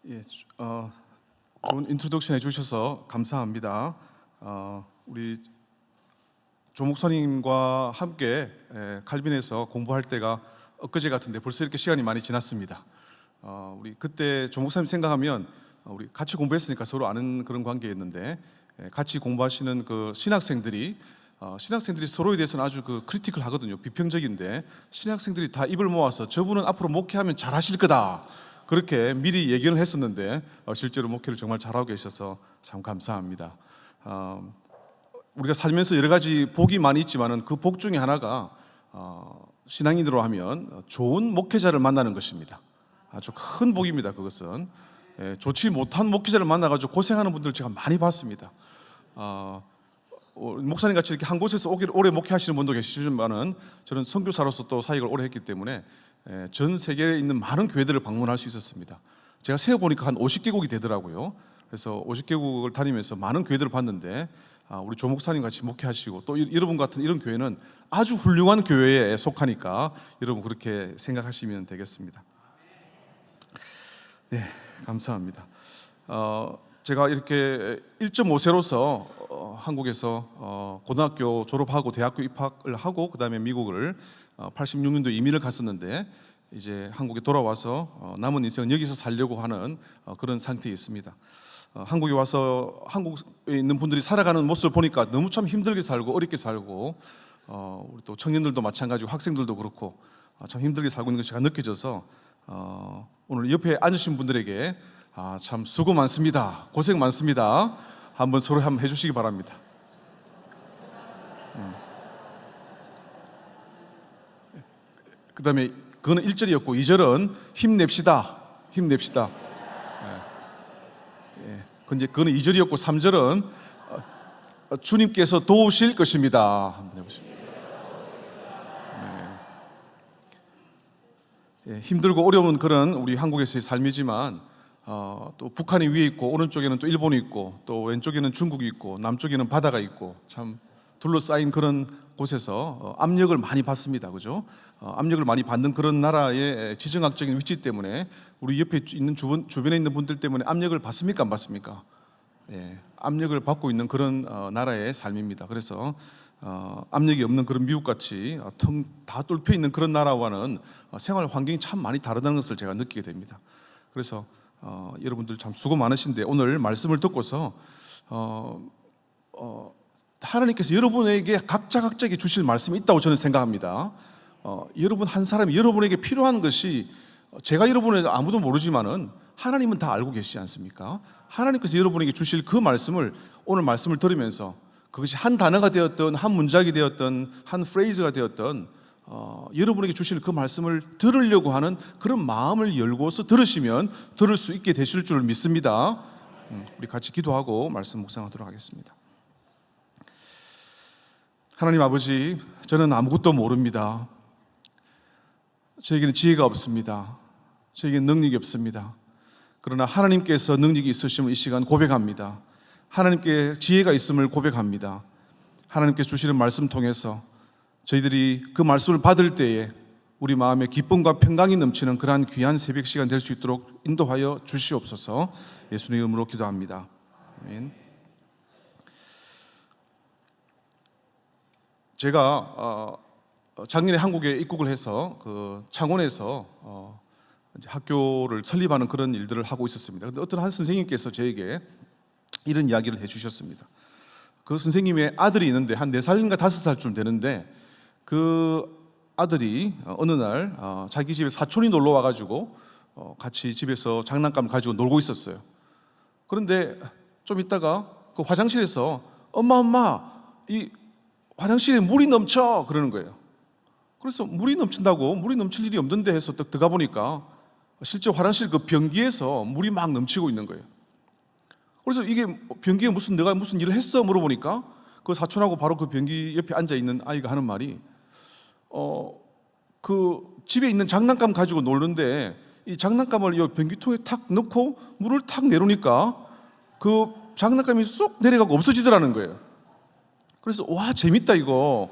예, 좋은 인트로덕션 해주셔서 감사합니다. 우리 조 목사님과 함께 칼빈에서 공부할 때가 엊그제 같은데 벌써 이렇게 시간이 많이 지났습니다. 우리 그때 조 목사님 생각하면 우리 같이 공부했으니까 서로 아는 그런 관계였는데 같이 공부하시는 그 신학생들이 서로에 대해서는 아주 그 크리티컬 하거든요. 비평적인데 신학생들이 다 입을 모아서 저분은 앞으로 목회하면 잘하실 거다, 그렇게 미리 예견을 했었는데 실제로 목회를 정말 잘하고 계셔서 참 감사합니다. 우리가 살면서 여러 가지 복이 많이 있지만은 그 복 중에 하나가 신앙인으로 하면 좋은 목회자를 만나는 것입니다. 아주 큰 복입니다. 그것은 좋지 못한 목회자를 만나가지고 고생하는 분들 제가 많이 봤습니다. 목사님 같이 이렇게 한 곳에서 오래 목회하시는 분도 계시지만은 저는 선교사로서 또 사역을 오래 했기 때문에 전 세계에 있는 많은 교회들을 방문할 수 있었습니다. 제가 세어보니까 한 50개국이 되더라고요. 그래서 50개국을 다니면서 많은 교회들을 봤는데 우리 조 목사님 같이 목회하시고 또 여러분 같은 이런 교회는 아주 훌륭한 교회에 속하니까 여러분 그렇게 생각하시면 되겠습니다. 네, 감사합니다. 제가 이렇게 1.5세로서 한국에서 고등학교 졸업하고 대학교 입학을 하고 그 다음에 미국을 86년도 이민을 갔었는데 이제 한국에 돌아와서 남은 인생은 여기서 살려고 하는 그런 상태에 있습니다. 한국에 와서 한국에 있는 분들이 살아가는 모습을 보니까 너무 참 힘들게 살고 어렵게 살고 우리 또 청년들도 마찬가지고 학생들도 그렇고 참 힘들게 살고 있는 것이 제가 느껴져서 오늘 옆에 앉으신 분들에게 참 수고 많습니다, 고생 많습니다 한번 서로 한번 해주시기 바랍니다. 그 다음에 그거는 1절이었고 2절은 힘냅시다, 힘냅시다. 근데 그거는 2절이었고 3절은 주님께서 도우실 것입니다. 한번 해보십시오. 힘들고 어려운 그런 우리 한국에서의 삶이지만 또 북한이 위에 있고 오른쪽에는 또 일본이 있고 또 왼쪽에는 중국이 있고 남쪽에는 바다가 있고 참 둘러싸인 그런 곳에서 압력을 많이 받습니다. 그죠? 압력을 많이 받는 그런 나라의 지정학적인 위치 때문에 우리 옆에 있는 주변에 있는 분들 때문에 압력을 받습니까? 안 받습니까? 예, 압력을 받고 있는 그런 나라의 삶입니다. 그래서 압력이 없는 그런 미국같이 텅 다 뚫혀 있는 그런 나라와는 생활 환경이 참 많이 다르다는 것을 제가 느끼게 됩니다. 그래서 여러분들 참 수고 많으신데 오늘 말씀을 듣고서 하나님께서 여러분에게 각자에게 주실 말씀이 있다고 저는 생각합니다. 여러분 한 사람이 여러분에게 필요한 것이 제가 여러분을 아무도 모르지만은 하나님은 다 알고 계시지 않습니까? 하나님께서 여러분에게 주실 그 말씀을 오늘 말씀을 들으면서 그것이 한 단어가 되었던 한 문장이 되었던 한 프레이즈가 되었던 여러분에게 주실 그 말씀을 들으려고 하는 그런 마음을 열고서 들으시면 들을 수 있게 되실 줄 믿습니다. 우리 같이 기도하고 말씀 묵상하도록 하겠습니다. 하나님 아버지, 저는 아무것도 모릅니다. 저에게는 지혜가 없습니다. 저에게는 능력이 없습니다. 그러나 하나님께서 능력이 있으심을 이 시간 고백합니다. 하나님께 지혜가 있음을 고백합니다. 하나님께서 주시는 말씀 통해서 저희들이 그 말씀을 받을 때에 우리 마음에 기쁨과 평강이 넘치는 그러한 귀한 새벽 시간 될 수 있도록 인도하여 주시옵소서. 예수님 이름으로 기도합니다. 아멘. 제가 작년에 한국에 입국을 해서 그 창원에서 이제 학교를 설립하는 그런 일들을 하고 있었습니다. 그런데 어떤 한 선생님께서 저에게 이런 이야기를 해주셨습니다. 그 선생님의 아들이 있는데 한 4살인가 5살쯤 되는데 그 아들이 어느 날 자기 집에 사촌이 놀러 와가지고 같이 집에서 장난감을 가지고 놀고 있었어요. 그런데 좀 있다가 그 화장실에서 엄마 이 화장실에 물이 넘쳐 그러는 거예요. 그래서 물이 넘친다고 물이 넘칠 일이 없는데 해서 딱 들어가 보니까 실제 화장실 그 변기에서 물이 막 넘치고 있는 거예요. 그래서 이게 변기에 내가 무슨 일을 했어 물어보니까 그 사촌하고 바로 그 변기 옆에 앉아 있는 아이가 하는 말이 그 집에 있는 장난감 가지고 놀는데 이 장난감을 이 변기통에 탁 넣고 물을 탁 내놓으니까 그 장난감이 쏙 내려가고 없어지더라는 거예요. 그래서 와 재밌다 이거.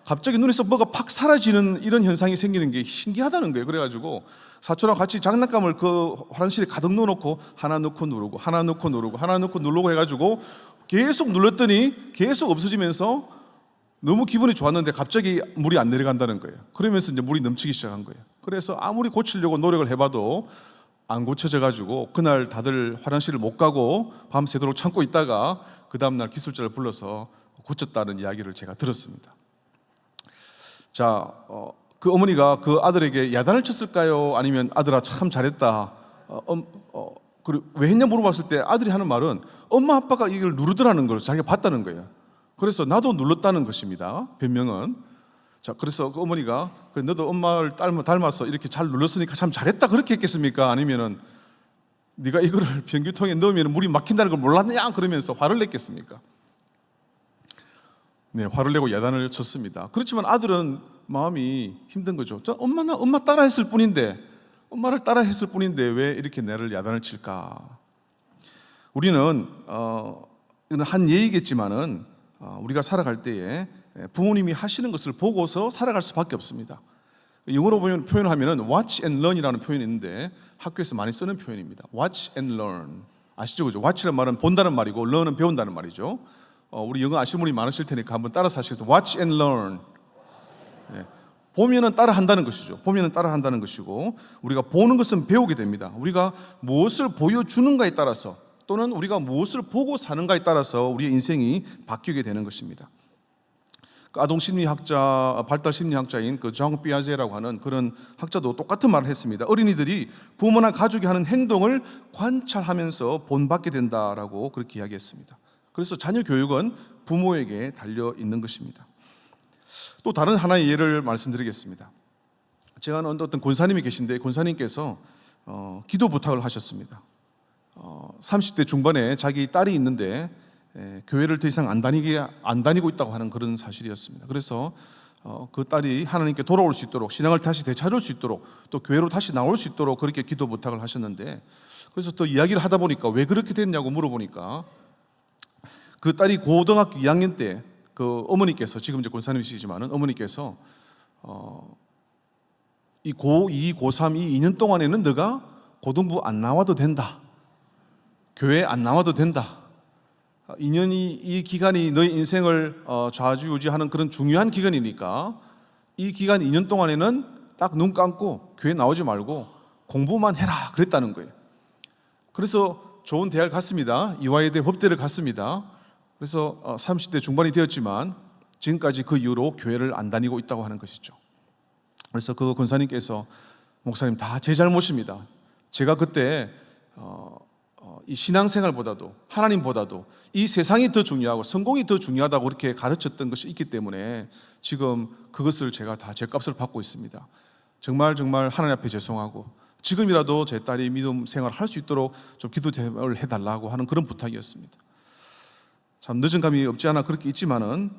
갑자기 눈에서 뭐가 팍 사라지는 이런 현상이 생기는 게 신기하다는 거예요. 그래가지고 사촌하고 같이 장난감을 그 화장실에 가득 넣어놓고 하나 넣고 누르고 하나 넣고 누르고 하나 넣고 누르고 해가지고 계속 눌렀더니 계속 없어지면서 너무 기분이 좋았는데 갑자기 물이 안 내려간다는 거예요. 그러면서 이제 물이 넘치기 시작한 거예요. 그래서 아무리 고치려고 노력을 해봐도 안 고쳐져 가지고 그날 다들 화장실을 못 가고 밤새도록 참고 있다가 그 다음날 기술자를 불러서 고쳤다는 이야기를 제가 들었습니다. 자, 그 어머니가 그 아들에게 야단을 쳤을까요? 아니면 아들아 참 잘했다. 그리고 왜 했냐 물어봤을 때 아들이 하는 말은 엄마 아빠가 이걸 누르더라는 걸 자기가 봤다는 거예요. 그래서 나도 눌렀다는 것입니다. 변명은. 자, 그래서 그 어머니가 너도 엄마를 닮아서 이렇게 잘 눌렀으니까 참 잘했다 그렇게 했겠습니까? 아니면은 네가 이거를 변기통에 넣으면 물이 막힌다는 걸 몰랐냐? 그러면서 화를 냈겠습니까? 네, 화를 내고 야단을 쳤습니다. 그렇지만 아들은 마음이 힘든 거죠. 엄마 따라했을 뿐인데, 엄마를 따라했을 뿐인데 왜 이렇게 나를 야단을 칠까? 우리는 이건 한 예이겠지만은 우리가 살아갈 때에 부모님이 하시는 것을 보고서 살아갈 수밖에 없습니다. 영어로 표현을 하면은 watch and learn이라는 표현이 있는데 학교에서 많이 쓰는 표현입니다. watch and learn. 아시죠? 그죠? watch라는 말은 본다는 말이고 learn은 배운다는 말이죠. 우리 영어 아시는 분이 많으실 테니까 한번 따라서 하시겠어요? watch and learn. 네. 보면은 따라 한다는 것이죠. 보면은 따라 한다는 것이고 우리가 보는 것은 배우게 됩니다. 우리가 무엇을 보여주는가에 따라서 또는 우리가 무엇을 보고 사는가에 따라서 우리의 인생이 바뀌게 되는 것입니다. 아동 심리학자, 발달 심리학자인 정 삐아제라고 하는 그런 학자도 똑같은 말을 했습니다. 어린이들이 부모나 가족이 하는 행동을 관찰하면서 본받게 된다라고 그렇게 이야기했습니다. 그래서 자녀 교육은 부모에게 달려 있는 것입니다. 또 다른 하나의 예를 말씀드리겠습니다. 제가 아는 어떤 권사님이 계신데 권사님께서 기도 부탁을 하셨습니다. 30대 중반에 자기 딸이 있는데 교회를 더 이상 안 다니고 있다고 하는 그런 사실이었습니다. 그래서 그 딸이 하나님께 돌아올 수 있도록 신앙을 다시 되찾을 수 있도록 또 교회로 다시 나올 수 있도록 그렇게 기도 부탁을 하셨는데 그래서 또 이야기를 하다 보니까 왜 그렇게 됐냐고 물어보니까 그 딸이 고등학교 2학년 때 그 어머니께서 지금 이제 권사님이시지만은 어머니께서 이 고2, 고3, 이 2년 동안에는 너가 고등부 안 나와도 된다. 교회 안 나와도 된다. 2년이 이 기간이 너의 인생을 좌지우지하는 그런 중요한 기간이니까 이 기간 2년 동안에는 딱 눈 감고 교회 나오지 말고 공부만 해라 그랬다는 거예요. 그래서 좋은 대학을 갔습니다. 이화여대 법대를 갔습니다. 그래서 30대 중반이 되었지만 지금까지 그 이후로 교회를 안 다니고 있다고 하는 것이죠. 그래서 그 권사님께서 목사님 다 제 잘못입니다. 제가 그때 이 신앙생활보다도 하나님보다도 이 세상이 더 중요하고 성공이 더 중요하다고 그렇게 가르쳤던 것이 있기 때문에 지금 그것을 제가 다 제 값을 받고 있습니다. 정말 하나님 앞에 죄송하고 지금이라도 제 딸이 믿음 생활을 할 수 있도록 좀 기도를 해달라고 하는 그런 부탁이었습니다. 참 늦은 감이 없지 않아 그렇게 있지만은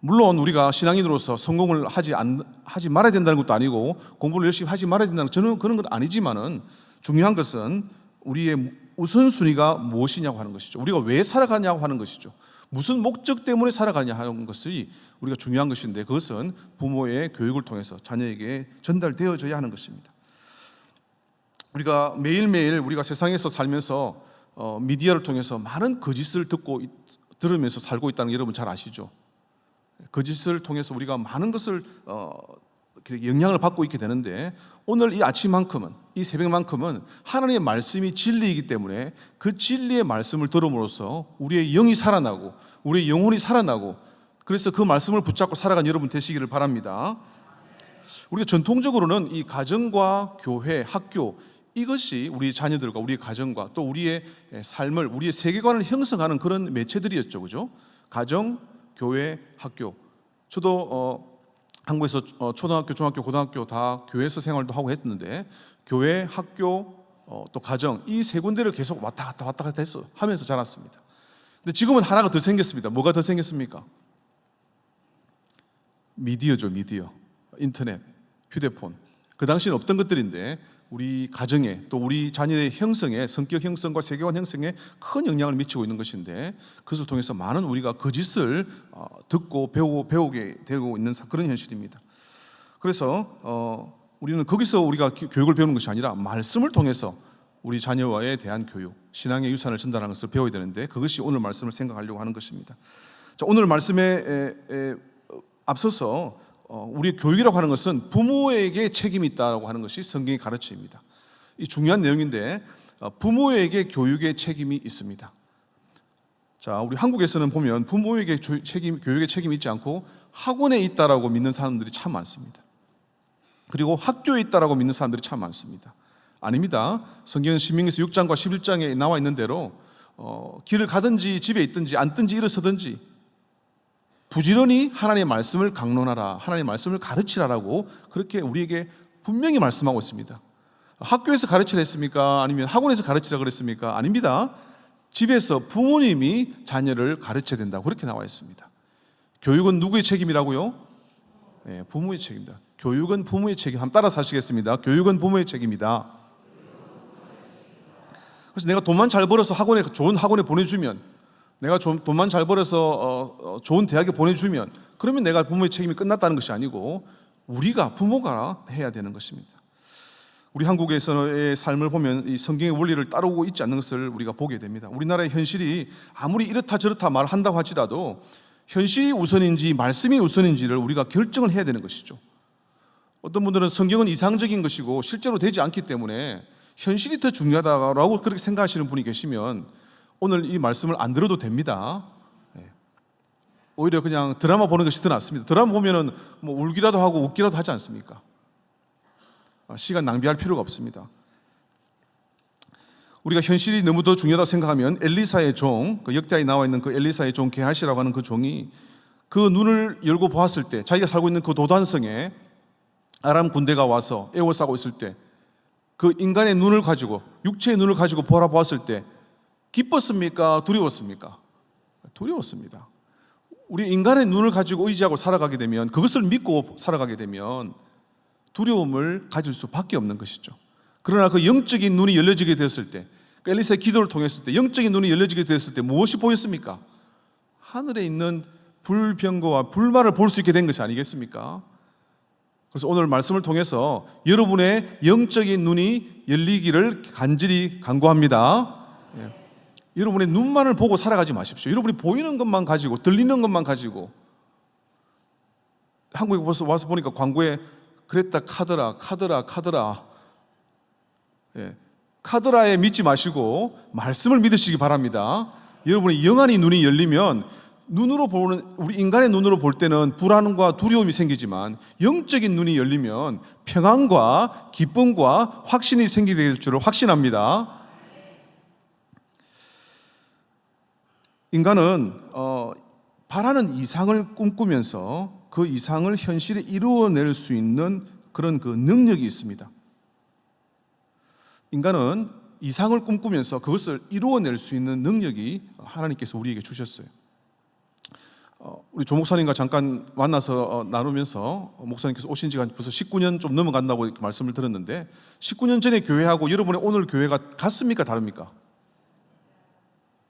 물론 우리가 신앙인으로서 성공을 하지 말아야 된다는 것도 아니고 공부를 열심히 하지 말아야 된다는 저는 그런 건 아니지만은 중요한 것은 우리의 우선순위가 무엇이냐고 하는 것이죠. 우리가 왜 살아가냐고 하는 것이죠. 무슨 목적 때문에 살아가냐 하는 것이 우리가 중요한 것인데 그것은 부모의 교육을 통해서 자녀에게 전달되어져야 하는 것입니다. 우리가 매일매일 우리가 세상에서 살면서 미디어를 통해서 많은 거짓을 들으면서 살고 있다는 게 여러분 잘 아시죠? 거짓을 통해서 우리가 많은 것을 영향을 받고 있게 되는데 오늘 이 아침만큼은 이 새벽만큼은 하나님의 말씀이 진리이기 때문에 그 진리의 말씀을 들음으로써 우리의 영이 살아나고 우리의 영혼이 살아나고 그래서 그 말씀을 붙잡고 살아간 여러분 되시기를 바랍니다. 우리가 전통적으로는 이 가정과 교회, 학교 이것이 우리 자녀들과 우리의 가정과 또 우리의 삶을 우리의 세계관을 형성하는 그런 매체들이었죠. 그죠? 가정, 교회, 학교. 저도 한국에서 초등학교, 중학교, 고등학교 다 교회에서 생활도 하고 했는데 교회, 학교, 또 가정 이 세 군데를 계속 왔다 갔다 해서 하면서 자랐습니다. 근데 지금은 하나가 더 생겼습니다. 뭐가 더 생겼습니까? 미디어죠. 미디어, 인터넷, 휴대폰. 그 당시는 없던 것들인데 우리 가정에 또 우리 자녀의 형성에, 성격 형성과 세계관 형성에 큰 영향을 미치고 있는 것인데, 그것을 통해서 많은 우리가 거짓을 듣고 배우게 되고 있는 그런 현실입니다. 그래서 우리는 거기서 우리가 교육을 배우는 것이 아니라 말씀을 통해서 우리 자녀와에 대한 교육, 신앙의 유산을 전달하는 것을 배워야 되는데, 그것이 오늘 말씀을 생각하려고 하는 것입니다. 자, 오늘 말씀에 앞서서 우리 교육이라고 하는 것은 부모에게 책임이 있다고 하는 것이 성경의 가르침입니다. 이 중요한 내용인데, 부모에게 교육의 책임이 있습니다. 자, 우리 한국에서는 보면 부모에게 교육의 책임이 있지 않고 학원에 있다라고 믿는 사람들이 참 많습니다. 그리고 학교에 있다라고 믿는 사람들이 참 많습니다. 아닙니다. 성경은 신명기서 6장과 11장에 나와 있는 대로 길을 가든지 집에 있든지 앉든지 일어서든지 부지런히 하나님의 말씀을 강론하라, 하나님의 말씀을 가르치라라고 그렇게 우리에게 분명히 말씀하고 있습니다. 학교에서 가르치라 했습니까? 아니면 학원에서 가르치라 그랬습니까? 아닙니다. 집에서 부모님이 자녀를 가르쳐야 된다고 그렇게 나와 있습니다. 교육은 누구의 책임이라고요? 네, 부모의 책임입니다. 교육은 부모의 책임. 한번 따라서 하시겠습니다. 교육은 부모의 책임이다. 그래서 내가 돈만 잘 벌어서 좋은 학원에 보내주면, 내가 돈만 잘 벌어서 좋은 대학에 보내주면, 그러면 내가 부모의 책임이 끝났다는 것이 아니고 우리가 부모가 해야 되는 것입니다. 우리 한국에서의 삶을 보면 이 성경의 원리를 따르고 있지 않는 것을 우리가 보게 됩니다. 우리나라의 현실이 아무리 이렇다 저렇다 말한다고 할지라도 현실이 우선인지 말씀이 우선인지를 우리가 결정을 해야 되는 것이죠. 어떤 분들은 성경은 이상적인 것이고 실제로 되지 않기 때문에 현실이 더 중요하다고 그렇게 생각하시는 분이 계시면 오늘 이 말씀을 안 들어도 됩니다. 오히려 그냥 드라마 보는 것이 더 낫습니다. 드라마 보면은 뭐 울기라도 하고 웃기라도 하지 않습니까? 시간 낭비할 필요가 없습니다. 우리가 현실이 너무 더 중요하다고 생각하면 엘리사의 종, 그 역대하에 나와 있는 그 엘리사의 종 게하시라고 하는 그 종이 그 눈을 열고 보았을 때, 자기가 살고 있는 그 도단성에 아람 군대가 와서 에워싸고 있을 때 그 인간의 눈을 가지고, 육체의 눈을 가지고 보았을 때 기뻤습니까? 두려웠습니까? 두려웠습니다. 우리 인간의 눈을 가지고 의지하고 살아가게 되면, 그것을 믿고 살아가게 되면 두려움을 가질 수밖에 없는 것이죠. 그러나 그 영적인 눈이 열려지게 되었을 때, 그 엘리사의 기도를 통했을 때 영적인 눈이 열려지게 되었을 때 무엇이 보였습니까? 하늘에 있는 불병거와 불말을 볼 수 있게 된 것이 아니겠습니까? 그래서 오늘 말씀을 통해서 여러분의 영적인 눈이 열리기를 간절히 간구합니다. 여러분의 눈만을 보고 살아가지 마십시오. 여러분이 보이는 것만 가지고, 들리는 것만 가지고. 한국에 와서 보니까 광고에 그랬다 카더라. 카더라에 믿지 마시고 말씀을 믿으시기 바랍니다. 여러분의 영안의 눈이 열리면, 눈으로 보는, 우리 인간의 눈으로 볼 때는 불안과 두려움이 생기지만 영적인 눈이 열리면 평안과 기쁨과 확신이 생기게 될 줄을 확신합니다. 인간은 바라는 이상을 꿈꾸면서 그 이상을 현실에 이루어낼 수 있는 그런 그 능력이 있습니다. 인간은 이상을 꿈꾸면서 그것을 이루어낼 수 있는 능력이 하나님께서 우리에게 주셨어요. 우리 조 목사님과 잠깐 만나서 나누면서 목사님께서 오신 지가 벌써 19년 좀 넘어간다고 이렇게 말씀을 들었는데, 19년 전에 교회하고 여러분의 오늘 교회가 같습니까? 다릅니까?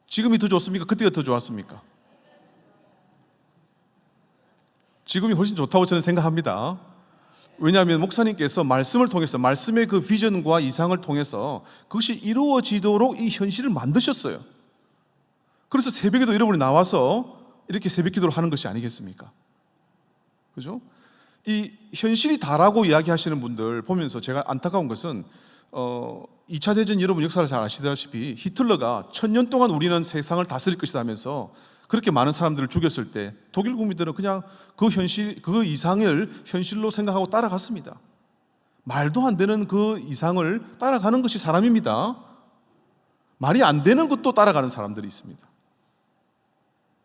지금이 더 좋습니까? 그때가 더 좋았습니까? 지금이 훨씬 좋다고 저는 생각합니다. 왜냐하면 목사님께서 말씀을 통해서, 말씀의 그 비전과 이상을 통해서 그것이 이루어지도록 이 현실을 만드셨어요. 그래서 새벽에도 여러분이 나와서 이렇게 새벽 기도를 하는 것이 아니겠습니까? 그죠? 이 현실이 다라고 이야기하시는 분들 보면서 제가 안타까운 것은 2차 대전 여러분 역사를 잘 아시다시피 히틀러가 1000년 동안 우리는 세상을 다스릴 것이다 하면서 그렇게 많은 사람들을 죽였을 때 독일 국민들은 그냥 그 현실, 그 이상을 현실로 생각하고 따라갔습니다. 말도 안 되는 그 이상을 따라가는 것이 사람입니다. 말이 안 되는 것도 따라가는 사람들이 있습니다.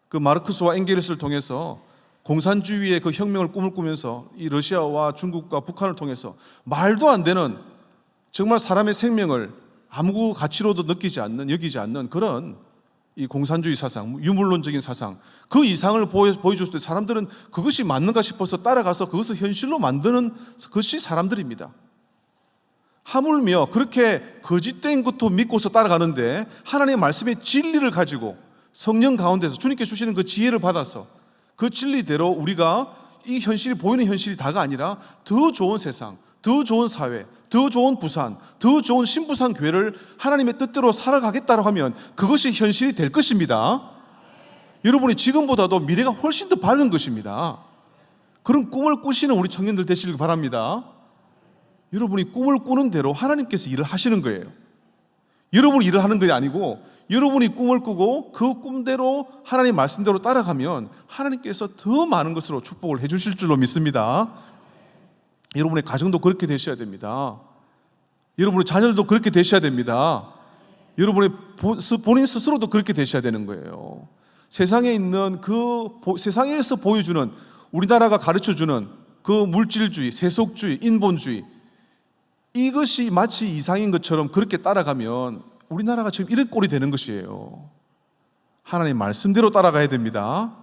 그 마르크스와 엥겔스를 통해서 공산주의의 그 혁명을 꿈을 꾸면서 이 러시아와 중국과 북한을 통해서 말도 안 되는, 정말 사람의 생명을 아무 가치로도 여기지 않는 그런 이 공산주의 사상, 유물론적인 사상, 그 이상을 보여줬을 때 사람들은 그것이 맞는가 싶어서 따라가서 그것을 현실로 만드는 것이 사람들입니다. 하물며 그렇게 거짓된 것도 믿고서 따라가는데 하나님의 말씀의 진리를 가지고 성령 가운데서 주님께 주시는 그 지혜를 받아서 그 진리대로 우리가 이 현실이 보이는 현실이 다가 아니라 더 좋은 세상, 더 좋은 사회, 더 좋은 부산, 더 좋은 신부산 교회를 하나님의 뜻대로 살아가겠다고 하면 그것이 현실이 될 것입니다. 여러분이 지금보다도 미래가 훨씬 더 밝은 것입니다. 그런 꿈을 꾸시는 우리 청년들 되시길 바랍니다. 여러분이 꿈을 꾸는 대로 하나님께서 일을 하시는 거예요. 여러분이 일을 하는 것이 아니고 여러분이 꿈을 꾸고 그 꿈대로 하나님 말씀대로 따라가면 하나님께서 더 많은 것으로 축복을 해 주실 줄로 믿습니다. 여러분의 가정도 그렇게 되셔야 됩니다. 여러분의 자녀들도 그렇게 되셔야 됩니다. 여러분의 본인 스스로도 그렇게 되셔야 되는 거예요. 세상에 있는 세상에서 보여주는 우리나라가 가르쳐주는 그 물질주의, 세속주의, 인본주의 이것이 마치 이상인 것처럼 그렇게 따라가면 우리나라가 지금 이런 꼴이 되는 것이에요. 하나님 말씀대로 따라가야 됩니다.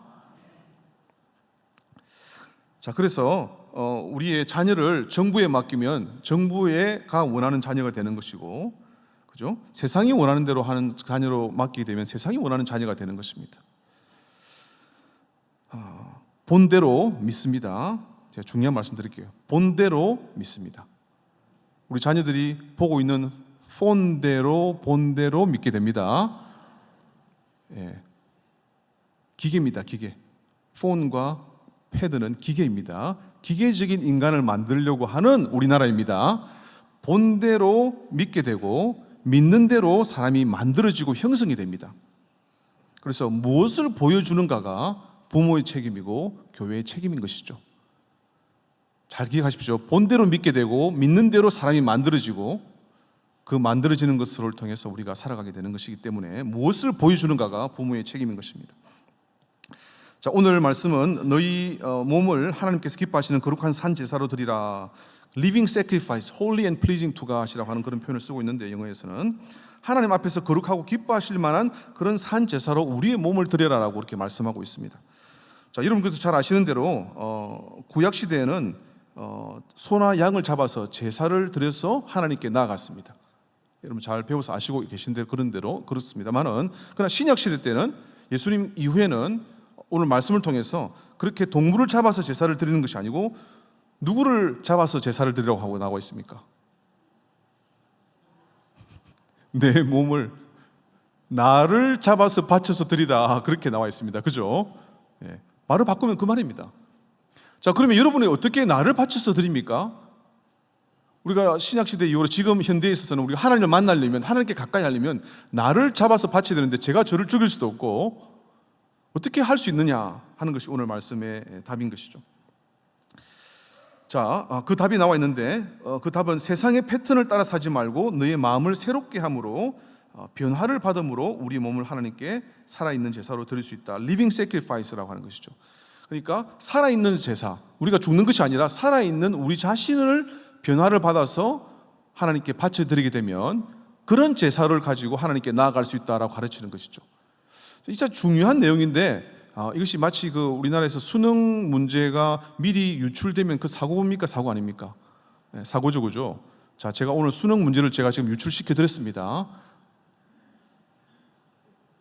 자, 그래서 우리의 자녀를 정부에 맡기면 정부가 원하는 자녀가 되는 것이고, 그죠? 세상이 원하는 대로 하는 자녀로 맡기게 되면 세상이 원하는 자녀가 되는 것입니다. 본대로 믿습니다. 제가 중요한 말씀 드릴게요. 본대로 믿습니다. 우리 자녀들이 보고 있는 본대로 믿게 됩니다. 예. 기계입니다, 기계. 폰과 패드는 기계입니다. 기계적인 인간을 만들려고 하는 우리나라입니다. 본대로 믿게 되고 믿는 대로 사람이 만들어지고 형성이 됩니다. 그래서 무엇을 보여주는가가 부모의 책임이고 교회의 책임인 것이죠. 잘 기억하십시오. 본대로 믿게 되고 믿는 대로 사람이 만들어지고 그 만들어지는 것을 통해서 우리가 살아가게 되는 것이기 때문에 무엇을 보여주는가가 부모의 책임인 것입니다. 자, 오늘 말씀은 너희 몸을 하나님께서 기뻐하시는 거룩한 산 제사로 드리라. Living sacrifice, holy and pleasing to God이라고 하는 그런 표현을 쓰고 있는데 영어에서는 하나님 앞에서 거룩하고 기뻐하실 만한 그런 산 제사로 우리의 몸을 드려라라고 이렇게 말씀하고 있습니다. 자, 여러분께도 잘 아시는 대로 구약 시대에는 소나 양을 잡아서 제사를 드려서 하나님께 나아갔습니다. 여러분 잘 배워서 아시고 계신 대로 그런 대로 그렇습니다만은 그러나 신약 시대 때는 예수님 이후에는 오늘 말씀을 통해서 그렇게 동물을 잡아서 제사를 드리는 것이 아니고 누구를 잡아서 제사를 드리라고 하고 나와 있습니까? 내 몸을 나를 잡아서 바쳐서 드리다 그렇게 나와 있습니다. 그죠? 예. 말을 바꾸면 그 말입니다. 자, 그러면 여러분이 어떻게 나를 바쳐서 드립니까? 우리가 신약시대 이후로 지금 현대에 있어서는 우리가 하나님을 만나려면 하나님께 가까이 하려면 나를 잡아서 바쳐야 되는데 제가 저를 죽일 수도 없고 어떻게 할 수 있느냐 하는 것이 오늘 말씀의 답인 것이죠. 자, 그 답이 나와 있는데 그 답은 세상의 패턴을 따라 사지 말고 너의 마음을 새롭게 함으로 변화를 받음으로 우리 몸을 하나님께 살아있는 제사로 드릴 수 있다. Living sacrifice라고 하는 것이죠. 그러니까 살아있는 제사, 우리가 죽는 것이 아니라 살아있는 우리 자신을 변화를 받아서 하나님께 바쳐드리게 되면 그런 제사를 가지고 하나님께 나아갈 수 있다라고 가르치는 것이죠. 진짜 중요한 내용인데 이것이 마치 그 우리나라에서 수능 문제가 미리 유출되면 그 사고입니까? 사고 아닙니까? 네, 사고죠, 그죠? 자, 제가 오늘 수능 문제를 제가 지금 유출시켜 드렸습니다.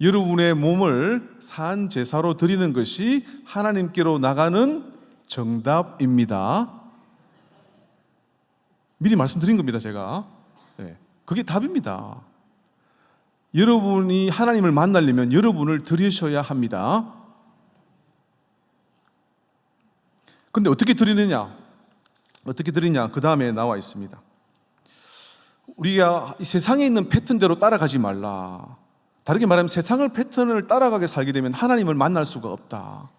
여러분의 몸을 산 제사로 드리는 것이 하나님께로 나가는 정답입니다. 미리 말씀드린 겁니다, 제가. 네, 그게 답입니다. 여러분이 하나님을 만나려면 여러분을 드리셔야 합니다. 그런데 어떻게 드리느냐? 어떻게 드리냐? 그 다음에 나와 있습니다. 우리가 이 세상에 있는 패턴대로 따라가지 말라. 다르게 말하면 세상을 패턴을 따라가게 살게 되면 하나님을 만날 수가 없다.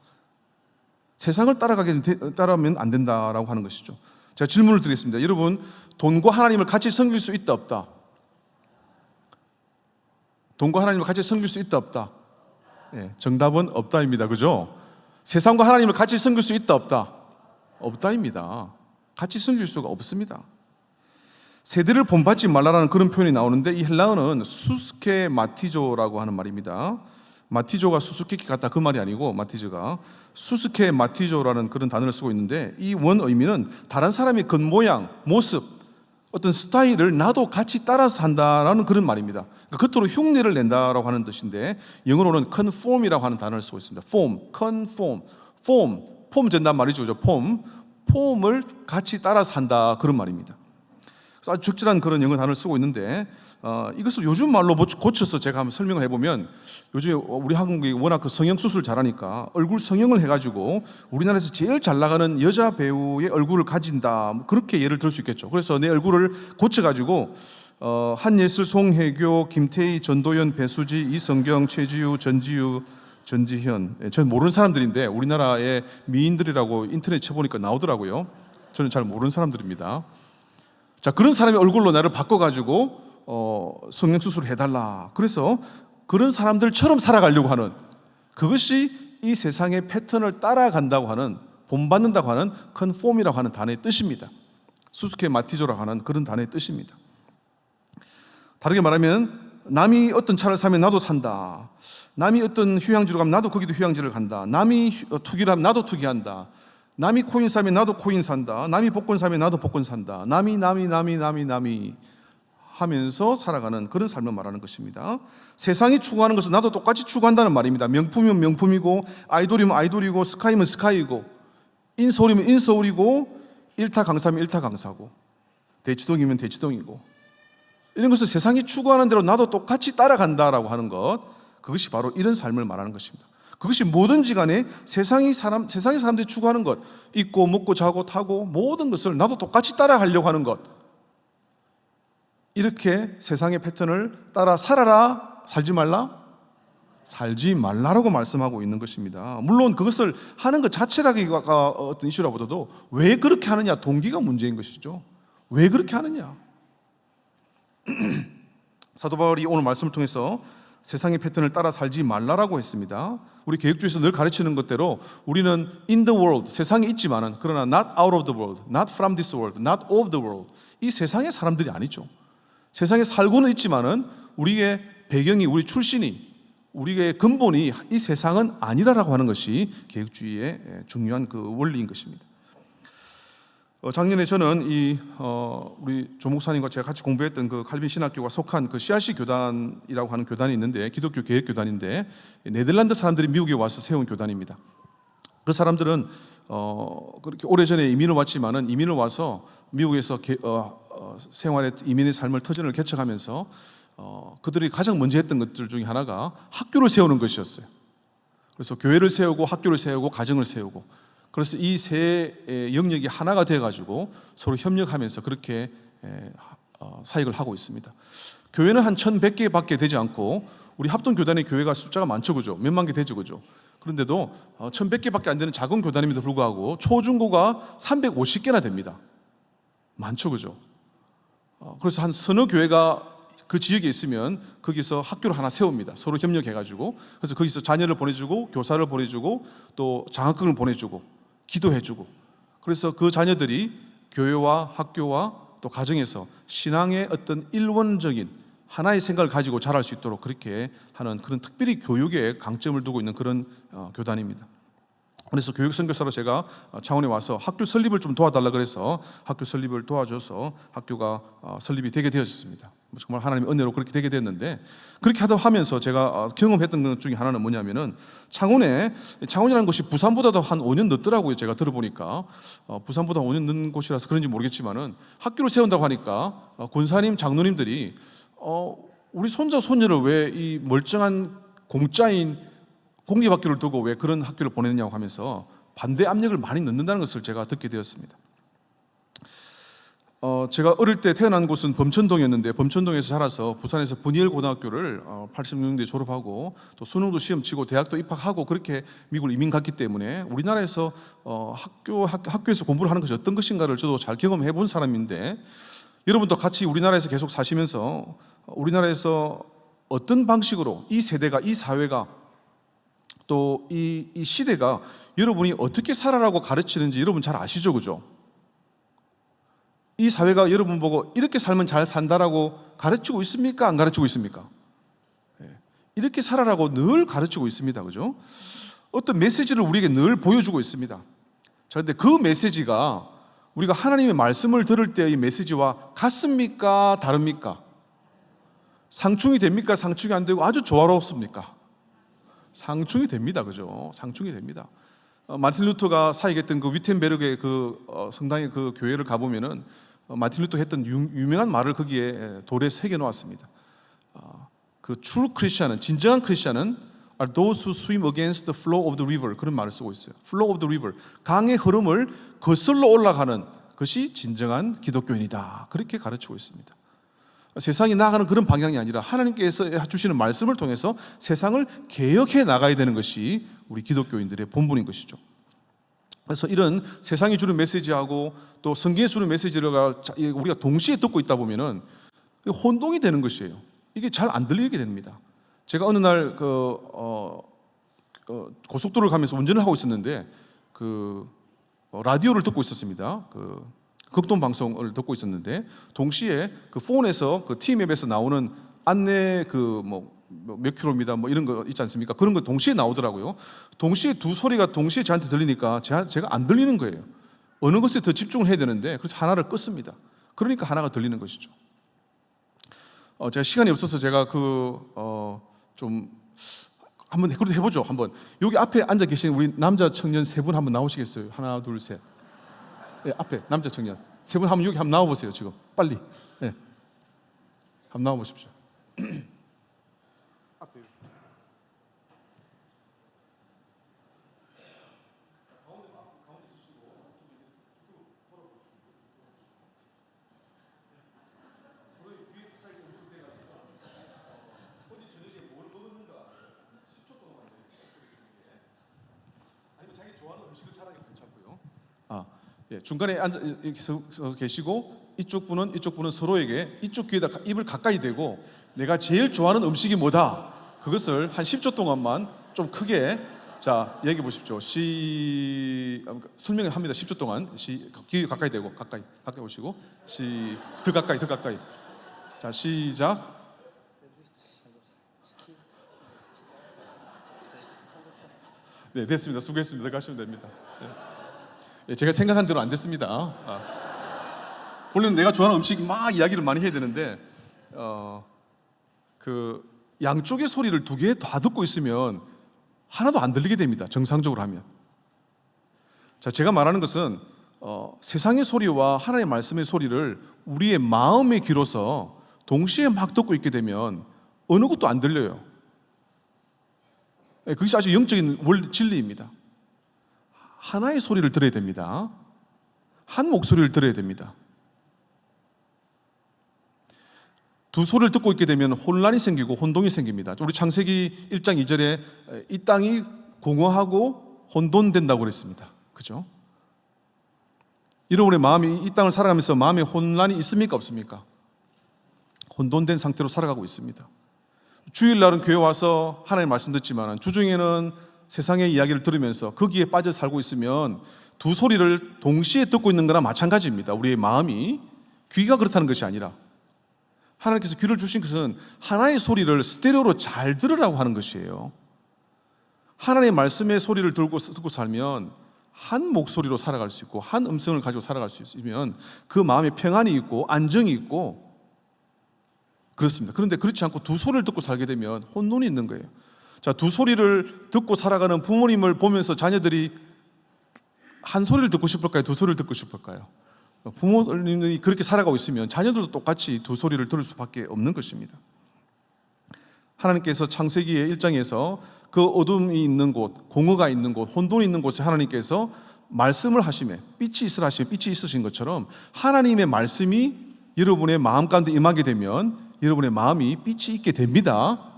세상을 따라가면 안 된다라고 하는 것이죠. 제가 질문을 드리겠습니다. 여러분, 돈과 하나님을 같이 섬길 수 있다, 없다? 돈과 하나님을 같이 섬길 수 있다, 없다? 네, 정답은 없다입니다. 그죠? 세상과 하나님을 같이 섬길 수 있다, 없다? 없다입니다. 같이 섬길 수가 없습니다. 세대를 본받지 말라라는 그런 표현이 나오는데 이 헬라어는 수스케 마티조라고 하는 말입니다. 마티조가 수수께끼 같다 그 말이 아니고 마티조가 수스케 마티조라는 그런 단어를 쓰고 있는데 이 원 의미는 다른 사람의 겉모양, 모습, 어떤 스타일을 나도 같이 따라서 한다라는 그런 말입니다. 그러니까 겉으로 흉내를 낸다라고 하는 뜻인데 영어로는 conform이라고 하는 단어를 쓰고 있습니다. 폼 된단 말이죠. 그죠? 폼을 같이 따라서 한다 그런 말입니다. 그래서 아주 적절한 그런 영어 단어를 쓰고 있는데 이것을 요즘 말로 고쳐서 제가 한번 설명을 해보면 요즘에 우리 한국이 워낙 그 성형수술 잘하니까 얼굴 성형을 해가지고 우리나라에서 제일 잘 나가는 여자 배우의 얼굴을 가진다 그렇게 예를 들 수 있겠죠. 그래서 내 얼굴을 고쳐가지고 한예슬, 송혜교, 김태희, 전도연, 배수지, 이성경, 최지우, 전지우, 전지현, 저는 모르는 사람들인데 우리나라의 미인들이라고 인터넷 쳐보니까 나오더라고요. 저는 잘 모르는 사람들입니다. 자, 그런 사람의 얼굴로 나를 바꿔가지고 성형수술을 해달라. 그래서 그런 사람들처럼 살아가려고 하는, 그것이 이 세상의 패턴을 따라간다고 하는, 본받는다고 하는 컨폼이라고 하는 단어의 뜻입니다. 수스케 마티조라고 하는 그런 단어의 뜻입니다. 다르게 말하면 남이 어떤 차를 사면 나도 산다. 남이 어떤 휴양지로 가면 나도 거기도 휴양지를 간다. 남이 투기를 하면 나도 투기한다. 남이 코인 사면 나도 코인 산다. 남이 복권 사면 나도 복권 산다. 남이 하면서 살아가는 그런 삶을 말하는 것입니다. 세상이 추구하는 것은 나도 똑같이 추구한다는 말입니다. 명품이면 명품이고, 아이돌이면 아이돌이고, 스카이면 스카이고, 인서울이면 인서울이고, 일타 강사면 일타 강사고, 대치동이면 대치동이고, 이런 것을 세상이 추구하는 대로 나도 똑같이 따라간다라고 하는 것, 그것이 바로 이런 삶을 말하는 것입니다. 그것이 뭐든지 간에 세상의 사람들이 추구하는 것, 입고 먹고 자고 타고 모든 것을 나도 똑같이 따라가려고 하는 것, 이렇게 세상의 패턴을 따라 살아라, 살지 말라? 살지 말라라고 말씀하고 있는 것입니다. 물론 그것을 하는 것 자체라기가 어떤 이슈라보다도 왜 그렇게 하느냐, 동기가 문제인 것이죠. 왜 그렇게 하느냐? 사도 바울이 오늘 말씀을 통해서 세상의 패턴을 따라 살지 말라라고 했습니다. 우리 개혁주의에서 늘 가르치는 것대로 우리는 in the world, 세상에 있지만은 그러나 not out of the world, not from this world, not of the world, 이 세상의 사람들이 아니죠. 세상에 살고는 있지만은 우리의 배경이, 우리 출신이, 우리의 근본이 이 세상은 아니라라고 하는 것이 개혁주의의 중요한 그 원리인 것입니다. 작년에 저는 우리 조 목사님과 제가 같이 공부했던 그 칼빈 신학교가 속한 그 CRC 교단이라고 하는 교단이 있는데, 기독교 개혁 교단인데, 네덜란드 사람들이 미국에 와서 세운 교단입니다. 그 사람들은 그렇게 오래전에 이민을 왔지만은 이민을 와서 미국에서 생활의 이민의 삶을 터전을 개척하면서 그들이 가장 먼저 했던 것들 중에 하나가 학교를 세우는 것이었어요. 그래서 교회를 세우고 학교를 세우고 가정을 세우고, 그래서 이 세 영역이 하나가 되어가지고 서로 협력하면서 그렇게 사역을 하고 있습니다. 교회는 한 1,100개밖에 되지 않고, 우리 합동교단의 교회가 숫자가 많죠, 그죠? 몇만 개 되죠, 그죠? 그런데도 1,100개밖에 안 되는 작은 교단임에도 불구하고 초중고가 350개나 됩니다. 많죠, 그죠? 그래서 한 서너 교회가 그 지역에 있으면 거기서 학교를 하나 세웁니다. 서로 협력해가지고. 그래서 거기서 자녀를 보내주고, 교사를 보내주고, 또 장학금을 보내주고, 기도해주고, 그래서 그 자녀들이 교회와 학교와 또 가정에서 신앙의 어떤 일원적인 하나의 생각을 가지고 자랄 수 있도록 그렇게 하는, 그런 특별히 교육에 강점을 두고 있는 그런 교단입니다. 그래서 교육선교사로 제가 창원에 와서 학교 설립을 좀 도와달라 그래서 학교 설립을 도와줘서 학교가 설립이 되게 되었습니다. 정말 하나님의 은혜로 그렇게 되게 됐는데, 그렇게 하면서 제가 경험했던 것 중에 하나는 뭐냐면은 창원이라는 곳이 부산보다도 한 5년 늦더라고요. 제가 들어보니까 부산보다 5년 늦은 곳이라서 그런지 모르겠지만은 학교를 세운다고 하니까 권사님, 장로님들이 우리 손자 손녀를 왜 이 멀쩡한 공짜인 공립학교를 두고 왜 그런 학교를 보내느냐고 하면서 반대 압력을 많이 넣는다는 것을 제가 듣게 되었습니다. 제가 어릴 때 태어난 곳은 범천동이었는데, 범천동에서 자라서 부산에서 버니엘 고등학교를 86년도에 졸업하고 또 수능도 시험 치고 대학도 입학하고 그렇게 미국을 이민 갔기 때문에 우리나라에서 학교에서 공부를 하는 것이 어떤 것인가를 저도 잘 경험해 본 사람인데, 여러분도 같이 우리나라에서 계속 사시면서 우리나라에서 어떤 방식으로 이 세대가, 이 사회가, 또 이 시대가 여러분이 어떻게 살아라고 가르치는지 여러분 잘 아시죠, 그죠? 이 사회가 여러분 보고 이렇게 살면 잘 산다라고 가르치고 있습니까? 안 가르치고 있습니까? 이렇게 살아라고 늘 가르치고 있습니다, 그죠? 어떤 메시지를 우리에게 늘 보여주고 있습니다. 자, 그런데 그 메시지가 우리가 하나님의 말씀을 들을 때 이 메시지와 같습니까? 다릅니까? 상충이 됩니까? 상충이 안 되고 아주 조화롭습니까? 상충이 됩니다. 그죠? 상충이 됩니다. 마틴 루터가 사역했던 그 위텐베르그의 성당의 그 교회를 가보면은 마틴 루터가 했던 유명한 말을 거기에 돌에 새겨 놓았습니다. 그 true Christian은, 진정한 크리스천은 are those who swim against the flow of the river. 그런 말을 쓰고 있어요. flow of the river. 강의 흐름을 거슬러 올라가는 것이 진정한 기독교인이다. 그렇게 가르치고 있습니다. 세상이 나아가는 그런 방향이 아니라 하나님께서 주시는 말씀을 통해서 세상을 개혁해 나가야 되는 것이 우리 기독교인들의 본분인 것이죠. 그래서 이런 세상이 주는 메시지하고 또 성경이 주는 메시지를 우리가 동시에 듣고 있다 보면은 혼동이 되는 것이에요. 이게 잘 안 들리게 됩니다. 제가 어느 날 고속도로를 가면서 운전을 하고 있었는데 라디오를 듣고 있었습니다. 극동 방송을 듣고 있었는데 동시에 폰에서 T맵에서 나오는 안내 몇 킬로미터 이런 거 있지 않습니까? 그런 거 동시에 나오더라고요. 동시에 두 소리가 동시에 저한테 들리니까 제가 안 들리는 거예요. 어느 것에 더 집중을 해야 되는데 그래서 하나를 껐습니다. 그러니까 하나가 들리는 것이죠. 제가 시간이 없어서 제가 좀 한번 그래도 해보죠. 한번 여기 앞에 앉아 계신 우리 남자 청년 세 분 한번 나오시겠어요? 하나, 둘, 셋. 네, 앞에 남자 청년 세 분 한번 여기 한번 나와 보세요. 지금 빨리. 네. 한번 나와 보십시오. 앞에. 중간에 앉아 계시고 이쪽 분은 서로에게 이쪽 귀에다 입을 가까이 대고 내가 제일 좋아하는 음식이 뭐다 그것을 한 10초 동안만 좀 크게 얘기해 보십시오. 설명을 합니다. 10초 동안 귀 가까이 대고 가까이 오시고 더 가까이 자 시작. 네 됐습니다. 수고했습니다. 가시면 됩니다. 네. 제가 생각한 대로 안 됐습니다. 원래는 내가 좋아하는 음식 막 이야기를 많이 해야 되는데 양쪽의 소리를 두 개 다 듣고 있으면 하나도 안 들리게 됩니다. 정상적으로 하면. 자, 제가 말하는 것은 세상의 소리와 하나님의 말씀의 소리를 우리의 마음의 귀로서 동시에 막 듣고 있게 되면 어느 것도 안 들려요. 그것이 아주 영적인 진리입니다. 하나의 소리를 들어야 됩니다. 한 목소리를 들어야 됩니다. 두 소리를 듣고 있게 되면 혼란이 생기고 혼동이 생깁니다. 우리 창세기 1장 2절에 이 땅이 공허하고 혼돈된다고 그랬습니다. 그죠? 여러분의 마음이 이 땅을 살아가면서 마음에 혼란이 있습니까? 없습니까? 혼돈된 상태로 살아가고 있습니다. 주일날은 교회 와서 하나님 말씀 듣지만 주중에는 세상의 이야기를 들으면서 거기에 빠져 살고 있으면 두 소리를 동시에 듣고 있는 거나 마찬가지입니다. 우리의 마음이 귀가 그렇다는 것이 아니라 하나님께서 귀를 주신 것은 하나의 소리를 스테레오로 잘 들으라고 하는 것이에요. 하나님의 말씀의 소리를 듣고 살면 한 목소리로 살아갈 수 있고 한 음성을 가지고 살아갈 수 있으면 그 마음에 평안이 있고 안정이 있고 그렇습니다. 그런데 그렇지 않고 두 소리를 듣고 살게 되면 혼돈이 있는 거예요. 자, 두 소리를 듣고 살아가는 부모님을 보면서 자녀들이 한 소리를 듣고 싶을까요? 두 소리를 듣고 싶을까요? 부모님이 그렇게 살아가고 있으면 자녀들도 똑같이 두 소리를 들을 수밖에 없는 것입니다. 하나님께서 창세기의 1장에서 그 어둠이 있는 곳, 공허가 있는 곳, 혼돈이 있는 곳에 하나님께서 말씀을 하시매 빛이 있으라 하시매 빛이 있으신 것처럼 하나님의 말씀이 여러분의 마음 가운데 임하게 되면 여러분의 마음이 빛이 있게 됩니다.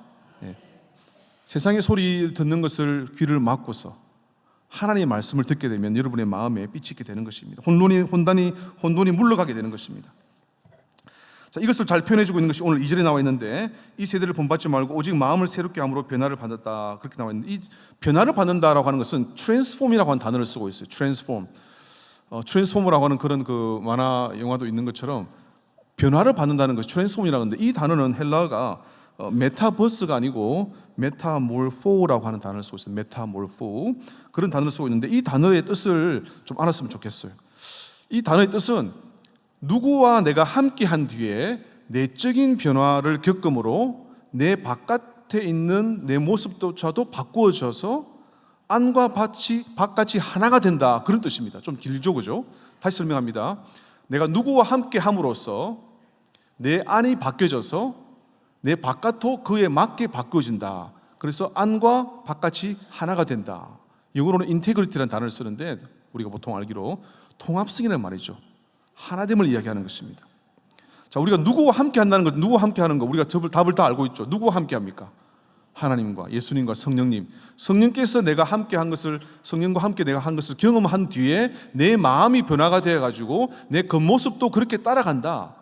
세상의 소리 듣는 것을 귀를 막고서 하나님의 말씀을 듣게 되면 여러분의 마음에 빛이 있게 되는 것입니다. 혼돈이 물러가게 되는 것입니다. 자, 이것을 잘 표현해주고 있는 것이 오늘 2절에 나와 있는데 이 세대를 본받지 말고 오직 마음을 새롭게 함으로 변화를 받았다 그렇게 나와 있는데 이 변화를 받는다라고 하는 것은 transform이라고 하는 단어를 쓰고 있어요. transform이라고 하는 그런 만화 영화도 있는 것처럼 변화를 받는다는 것이 transform이라고 하는데 이 단어는 헬라어가 메타버스가 아니고 메타몰포라고 하는 단어를 쓰고 있어요. 메타몰포 그런 단어를 쓰고 있는데 이 단어의 뜻을 좀 알았으면 좋겠어요. 이 단어의 뜻은 누구와 내가 함께한 뒤에 내적인 변화를 겪음으로 내 바깥에 있는 내 모습조차도 바꾸어져서 안과 바깥이 하나가 된다, 그런 뜻입니다. 좀 길죠, 그죠? 다시 설명합니다. 내가 누구와 함께 함으로써 내 안이 바뀌어져서 내 바깥도 그에 맞게 바뀌어진다. 그래서 안과 바깥이 하나가 된다. 영어로는 인테그리티라는 단어를 쓰는데 우리가 보통 알기로 통합성이라는 말이죠. 하나됨을 이야기하는 것입니다. 자, 우리가 누구와 함께 한다는 것, 누구와 함께 하는 것, 우리가 답을 다 알고 있죠. 누구와 함께 합니까? 하나님과 예수님과 성령님. 성령께서 내가 함께 한 것을, 성령과 함께 내가 한 것을 경험한 뒤에 내 마음이 변화가 되어가지고 내 겉모습도 그렇게 따라간다.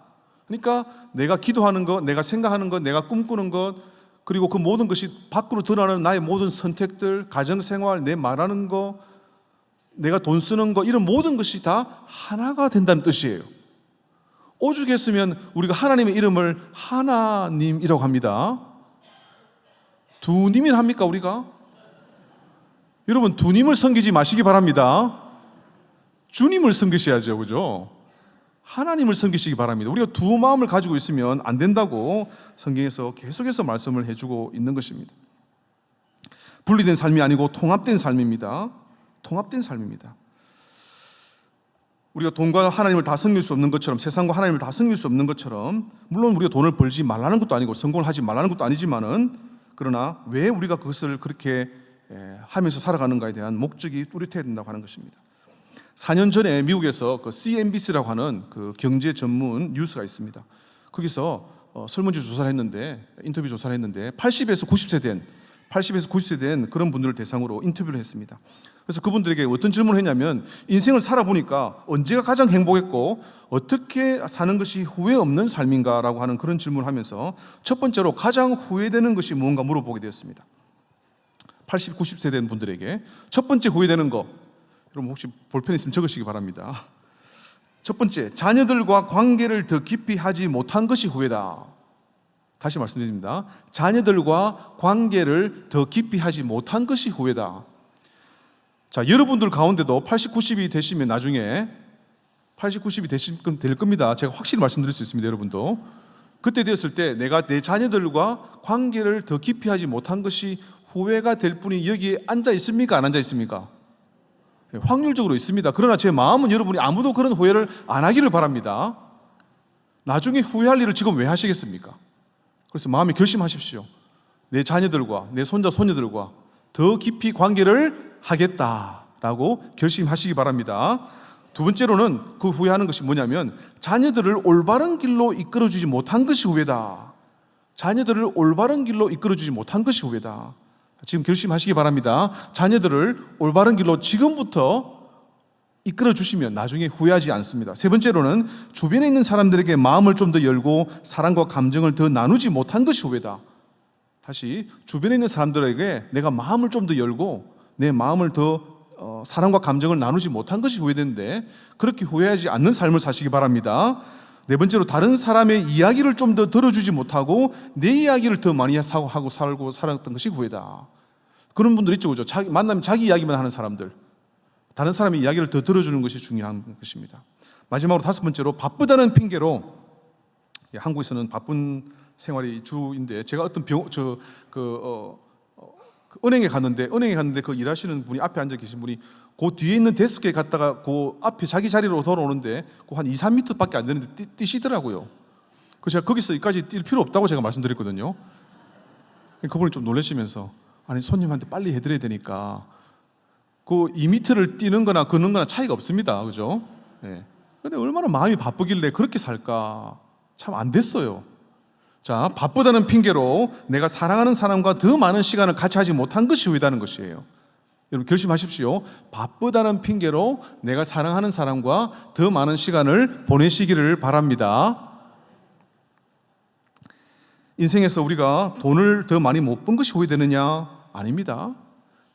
그러니까 내가 기도하는 것, 내가 생각하는 것, 내가 꿈꾸는 것, 그리고 그 모든 것이 밖으로 드러나는 나의 모든 선택들, 가정생활, 내 말하는 것, 내가 돈 쓰는 것, 이런 모든 것이 다 하나가 된다는 뜻이에요. 오죽했으면 우리가 하나님의 이름을 하나님이라고 합니다. 두 님이나 합니까 우리가? 여러분, 두 님을 섬기지 마시기 바랍니다. 주님을 섬기셔야죠, 그죠? 하나님을 섬기시기 바랍니다. 우리가 두 마음을 가지고 있으면 안 된다고 성경에서 계속해서 말씀을 해주고 있는 것입니다. 분리된 삶이 아니고 통합된 삶입니다. 통합된 삶입니다. 우리가 돈과 하나님을 다 섬길 수 없는 것처럼, 세상과 하나님을 다 섬길 수 없는 것처럼, 물론 우리가 돈을 벌지 말라는 것도 아니고 성공을 하지 말라는 것도 아니지만은, 그러나 왜 우리가 그것을 그렇게 하면서 살아가는가에 대한 목적이 뚜렷해야 된다고 하는 것입니다. 4년 전에 미국에서 그 CNBC라고 하는 그 경제 전문 뉴스가 있습니다. 거기서 설문지 조사를 했는데, 인터뷰 조사를 했는데 80에서 90세 된 그런 분들을 대상으로 인터뷰를 했습니다. 그래서 그분들에게 어떤 질문을 했냐면, 인생을 살아보니까 언제가 가장 행복했고 어떻게 사는 것이 후회 없는 삶인가라고 하는 그런 질문을 하면서 첫 번째로 가장 후회되는 것이 무언가 물어보게 되었습니다. 80, 90세 된 분들에게 첫 번째 후회되는 거, 여러분 혹시 볼펜 있으면 적으시기 바랍니다. 첫 번째, 자녀들과 관계를 더 깊이 하지 못한 것이 후회다. 다시 말씀드립니다. 자녀들과 관계를 더 깊이 하지 못한 것이 후회다. 자, 여러분들 가운데도 80, 90이 되시면 나중에 80, 90이 될 겁니다. 제가 확실히 말씀드릴 수 있습니다, 여러분도. 그때 되었을 때 내가 내 자녀들과 관계를 더 깊이 하지 못한 것이 후회가 될 분이 여기에 앉아 있습니까? 안 앉아 있습니까? 확률적으로 있습니다. 그러나 제 마음은 여러분이 아무도 그런 후회를 안 하기를 바랍니다. 나중에 후회할 일을 지금 왜 하시겠습니까? 그래서 마음에 결심하십시오. 내 자녀들과 내 손자 손녀들과 더 깊이 관계를 하겠다라고 결심하시기 바랍니다. 두 번째로는 그 후회하는 것이 뭐냐면, 자녀들을 올바른 길로 이끌어주지 못한 것이 후회다. 자녀들을 올바른 길로 이끌어주지 못한 것이 후회다. 지금 결심하시기 바랍니다. 자녀들을 올바른 길로 지금부터 이끌어주시면 나중에 후회하지 않습니다. 세 번째로는 주변에 있는 사람들에게 마음을 좀 더 열고 사랑과 감정을 더 나누지 못한 것이 후회다. 다시, 주변에 있는 사람들에게 내가 마음을 좀 더 열고 내 마음을 더 사랑과 감정을 나누지 못한 것이 후회되는데, 그렇게 후회하지 않는 삶을 사시기 바랍니다. 네 번째로, 다른 사람의 이야기를 좀 더 들어주지 못하고 내 이야기를 더 많이 하고 살고 살았던 것이 후회다. 그런 분들 있죠, 그죠? 만나면 자기 이야기만 하는 사람들, 다른 사람의 이야기를 더 들어주는 것이 중요한 것입니다. 마지막으로 다섯 번째로, 바쁘다는 핑계로, 한국에서는 바쁜 생활이 주인데, 제가 어떤 은행에 갔는데 그 일하시는 분이, 앞에 앉아 계신 분이 그 뒤에 있는 데스크에 갔다가 그 앞에 자기 자리로 돌아오는데 그 한 2, 3m밖에 안 되는데 뛰시더라고요. 그래서 제가 거기서 여기까지 뛸 필요 없다고 제가 말씀드렸거든요. 그분이 좀 놀라시면서, 아니 손님한테 빨리 해드려야 되니까 그 2m를 뛰는 거나 걷는 거나 차이가 없습니다, 그죠? 네. 근데 얼마나 마음이 바쁘길래 그렇게 살까? 참 안 됐어요. 자, 바쁘다는 핑계로 내가 사랑하는 사람과 더 많은 시간을 같이 하지 못한 것이 후회다는 것이에요. 여러분 결심하십시오. 바쁘다는 핑계로 내가 사랑하는 사람과 더 많은 시간을 보내시기를 바랍니다. 인생에서 우리가 돈을 더 많이 못 번 것이 후회되느냐? 아닙니다.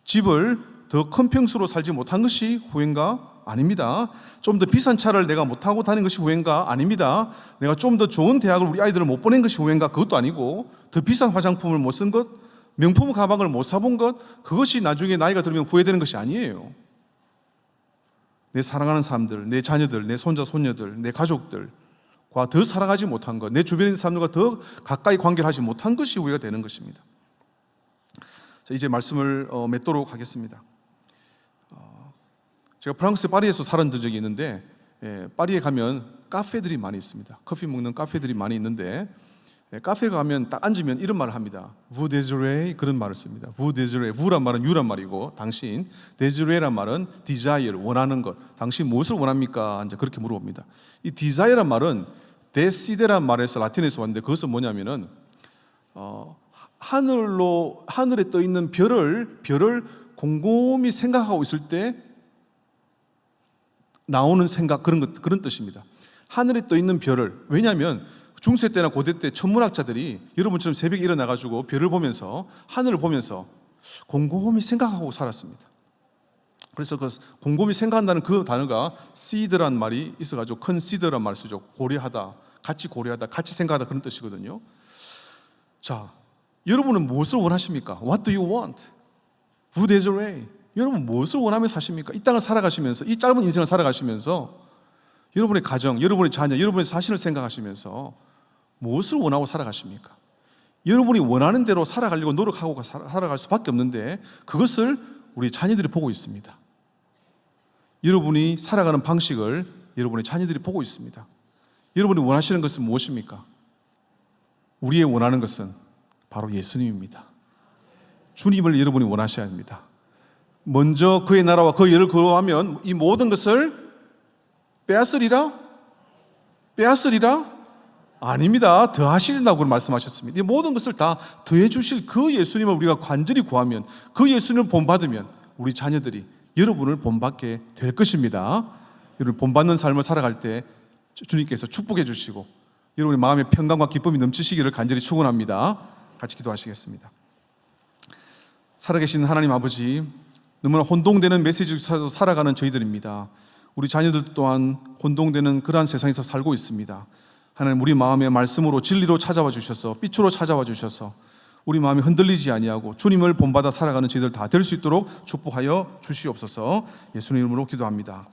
집을 더 큰 평수로 살지 못한 것이 후회인가? 아닙니다. 좀 더 비싼 차를 내가 못 타고 다니는 것이 후회인가? 아닙니다. 내가 좀 더 좋은 대학을 우리 아이들을 못 보낸 것이 후회인가? 그것도 아니고, 더 비싼 화장품을 못 쓴 것, 명품 가방을 못 사본 것, 그것이 나중에 나이가 들면 후회되는 것이 아니에요. 내 사랑하는 사람들, 내 자녀들, 내 손자, 손녀들, 내 가족들과 더 사랑하지 못한 것, 내 주변에 있는 사람들과 더 가까이 관계를 하지 못한 것이 우리가 되는 것입니다. 자, 이제 말씀을 맺도록 하겠습니다. 제가 프랑스 파리에서 살았던 적이 있는데, 파리에 가면 카페들이 많이 있습니다. 커피 먹는 카페들이 많이 있는데, 카페에 가면 딱 앉으면 이런 말을 합니다. Vous désirez? 그런 말을 씁니다. Vous désirez? Vou란 말은 you란 말이고, 당신. Désirez란 말은 desire, 원하는 것. 당신 무엇을 원합니까? 이제 그렇게 물어봅니다. 이 desire란 말은 deside란 말에서 라틴에서 왔는데, 그것은 뭐냐면은 하늘에 떠 있는 별을 곰곰이 생각하고 있을 때 나오는 생각, 그런 뜻입니다. 하늘에 떠 있는 별을, 왜냐하면 중세 때나 고대 때 천문학자들이 여러분처럼 새벽에 일어나가지고 별을 보면서, 하늘을 보면서 곰곰이 생각하고 살았습니다. 그래서 그 곰곰이 생각한다는 그 단어가 seed란 말이 있어가지고 consider란 말을 쓰죠. 고려하다, 같이 고려하다, 같이 생각하다, 그런 뜻이거든요. 자, 여러분은 무엇을 원하십니까? What do you want? Who desire? 여러분 무엇을 원하며 사십니까? 이 땅을 살아가시면서, 이 짧은 인생을 살아가시면서 여러분의 가정, 여러분의 자녀, 여러분의 자신을 생각하시면서 무엇을 원하고 살아가십니까? 여러분이 원하는 대로 살아가려고 노력하고 살아갈 수밖에 없는데, 그것을 우리 자녀들이 보고 있습니다. 여러분이 살아가는 방식을 여러분의 자녀들이 보고 있습니다. 여러분이 원하시는 것은 무엇입니까? 우리의 원하는 것은 바로 예수님입니다. 주님을 여러분이 원하셔야 합니다. 먼저 그의 나라와 그의 의를 구하면 이 모든 것을 빼앗으리라? 아닙니다. 더하시린다고 말씀하셨습니다. 이 모든 것을 다 더해 주실 그 예수님을 우리가 간절히 구하면, 그 예수님을 본받으면 우리 자녀들이 여러분을 본받게 될 것입니다. 여러분 본받는 삶을 살아갈 때 주님께서 축복해 주시고 여러분의 마음에 평강과 기쁨이 넘치시기를 간절히 축원합니다. 같이 기도하시겠습니다. 살아계신 하나님 아버지, 너무나 혼동되는 메시지로 살아가는 저희들입니다. 우리 자녀들 또한 혼동되는 그러한 세상에서 살고 있습니다. 하나님, 우리 마음의 말씀으로 진리로 찾아와 주셔서, 빛으로 찾아와 주셔서 우리 마음이 흔들리지 아니하고 주님을 본받아 살아가는 저희들 다 될 수 있도록 축복하여 주시옵소서. 예수님 이름으로 기도합니다.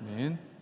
아멘.